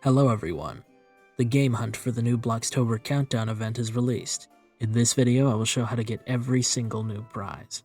Hello everyone. The game hunt for the new Bloxtober Countdown event is released. In this video, I will show how to get every single new prize.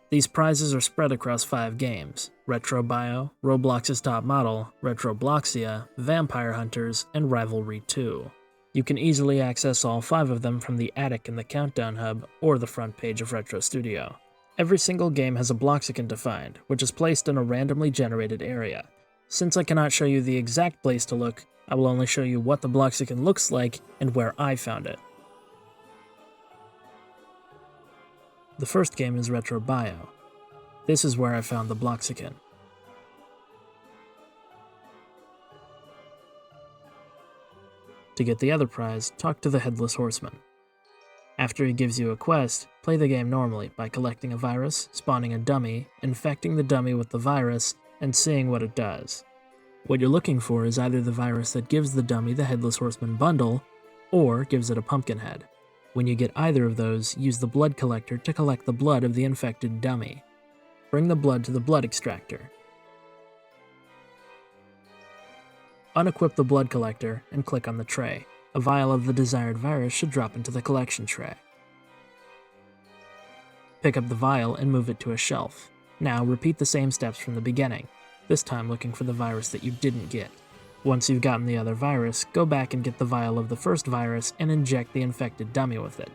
These prizes are spread across 5 games: Retro Bio, Roblox's Top Model, Retro Bloxia, Vampire Hunters, and Rivalry 2. You can easily access all 5 of them from the attic in the Countdown Hub or the front page of Retro Studio. Every single game has a Bloxican to find, which is placed in a randomly generated area. Since I cannot show you the exact place to look, I will only show you what the Bloxican looks like and where I found it. The first game is Retro Bio. This is where I found the Bloxican. To get the other prize, talk to the Headless Horseman. After he gives you a quest, play the game normally by collecting a virus, spawning a dummy, infecting the dummy with the virus, and seeing what it does. What you're looking for is either the virus that gives the dummy the Headless Horseman bundle, or gives it a pumpkin head. When you get either of those, use the blood collector to collect the blood of the infected dummy. Bring the blood to the blood extractor. Unequip the blood collector and click on the tray. A vial of the desired virus should drop into the collection tray. Pick up the vial and move it to a shelf. Now repeat the same steps from the beginning, this time looking for the virus that you didn't get. Once you've gotten the other virus, go back and get the vial of the first virus and inject the infected dummy with it.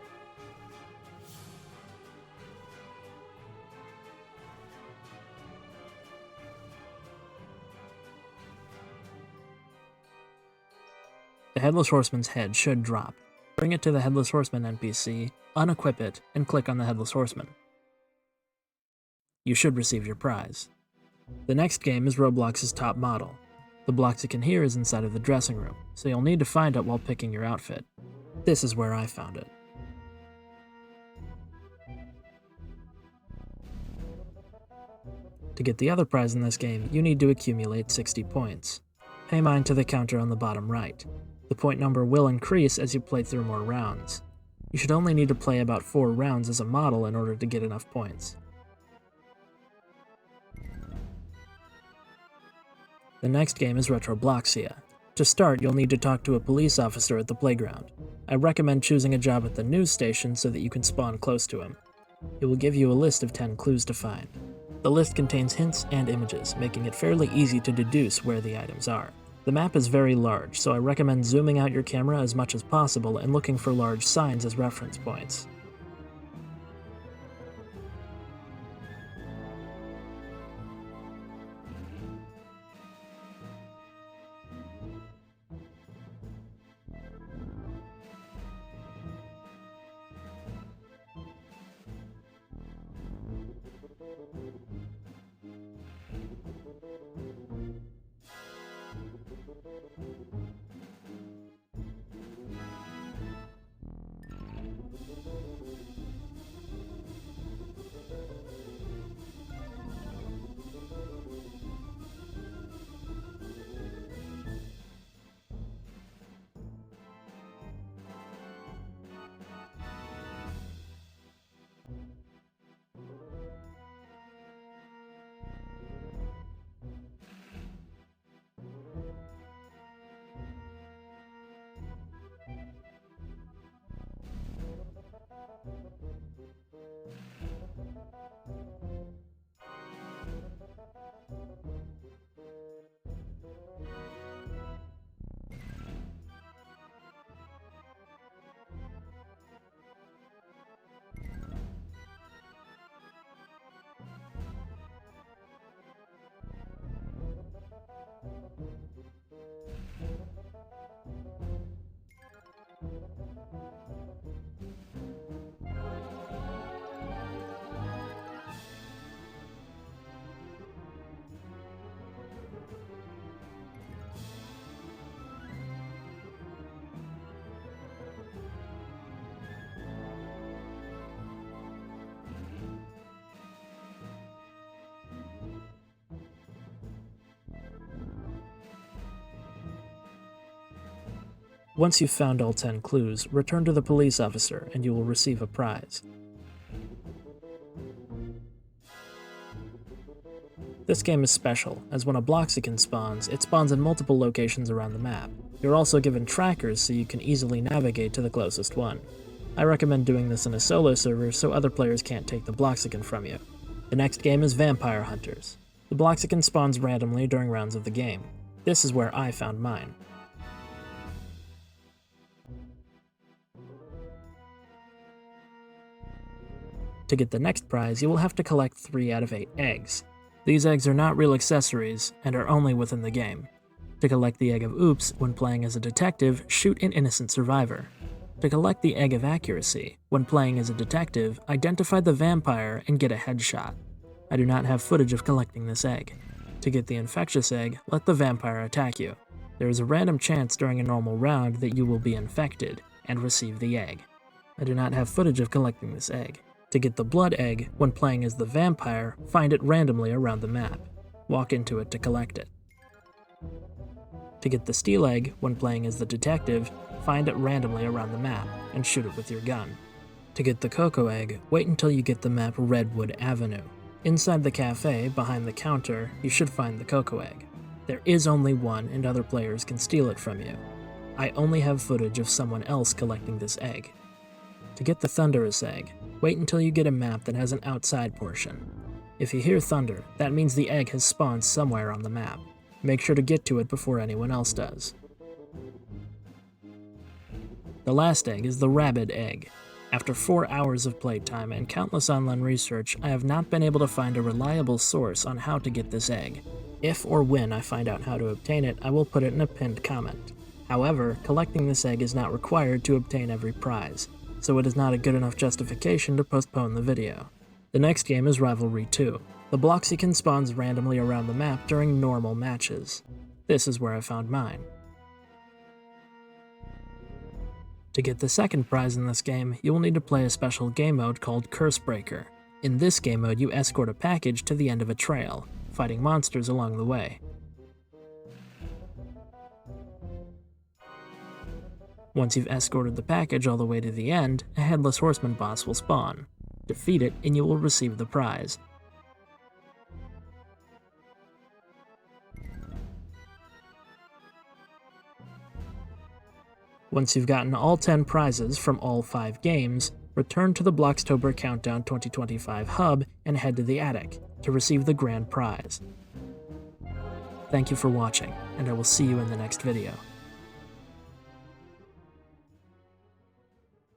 The Headless Horseman's head should drop. Bring it to the Headless Horseman NPC, unequip it, and click on the Headless Horseman. You should receive your prize. The next game is Roblox's Top Model. The Bloxican here is inside of the dressing room, so you'll need to find it while picking your outfit. This is where I found it. To get the other prize in this game, you need to accumulate 60 points. Pay mine to the counter on the bottom right. The point number will increase as you play through more rounds. You should only need to play about 4 rounds as a model in order to get enough points. The next game is Retro Bloxia. To start, you'll need to talk to a police officer at the playground. I recommend choosing a job at the news station so that you can spawn close to him. It will give you a list of 10 clues to find. The list contains hints and images, making it fairly easy to deduce where the items are. The map is very large, so I recommend zooming out your camera as much as possible and looking for large signs as reference points. Once you've found all 10 clues, return to the police officer and you will receive a prize. This game is special, as when a Bloxican spawns, it spawns in multiple locations around the map. You're also given trackers so you can easily navigate to the closest one. I recommend doing this in a solo server so other players can't take the Bloxican from you. The next game is Vampire Hunters. The Bloxican spawns randomly during rounds of the game. This is where I found mine. To get the next prize, you will have to collect 3 out of 8 eggs. These eggs are not real accessories, and are only within the game. To collect the Egg of Oops, when playing as a detective, shoot an innocent survivor. To collect the Egg of Accuracy, when playing as a detective, identify the vampire and get a headshot. I do not have footage of collecting this egg. To get the Infectious Egg, let the vampire attack you. There is a random chance during a normal round that you will be infected, and receive the egg. I do not have footage of collecting this egg. To get the Blood Egg, when playing as the vampire, find it randomly around the map. Walk into it to collect it. To get the Steel Egg, when playing as the detective, find it randomly around the map, and shoot it with your gun. To get the Cocoa Egg, wait until you get the map Redwood Avenue. Inside the cafe, behind the counter, you should find the Cocoa Egg. There is only one, and other players can steal it from you. I only have footage of someone else collecting this egg. To get the Thunderous Egg, wait until you get a map that has an outside portion. If you hear thunder, that means the egg has spawned somewhere on the map. Make sure to get to it before anyone else does. The last egg is the Rabid Egg. After 4 hours of playtime and countless online research, I have not been able to find a reliable source on how to get this egg. If or when I find out how to obtain it, I will put it in a pinned comment. However, collecting this egg is not required to obtain every prize, so it is not a good enough justification to postpone the video. The next game is Rivalry 2. The Bloxican spawns randomly around the map during normal matches. This is where I found mine. To get the second prize in this game, you will need to play a special game mode called Cursebreaker. In this game mode, you escort a package to the end of a trail, fighting monsters along the way. Once you've escorted the package all the way to the end, a Headless Horseman boss will spawn. Defeat it and you will receive the prize. Once you've gotten all 10 prizes from all 5 games, return to the Bloxtober Countdown 2025 hub and head to the attic to receive the grand prize. Thank you for watching, and I will see you in the next video.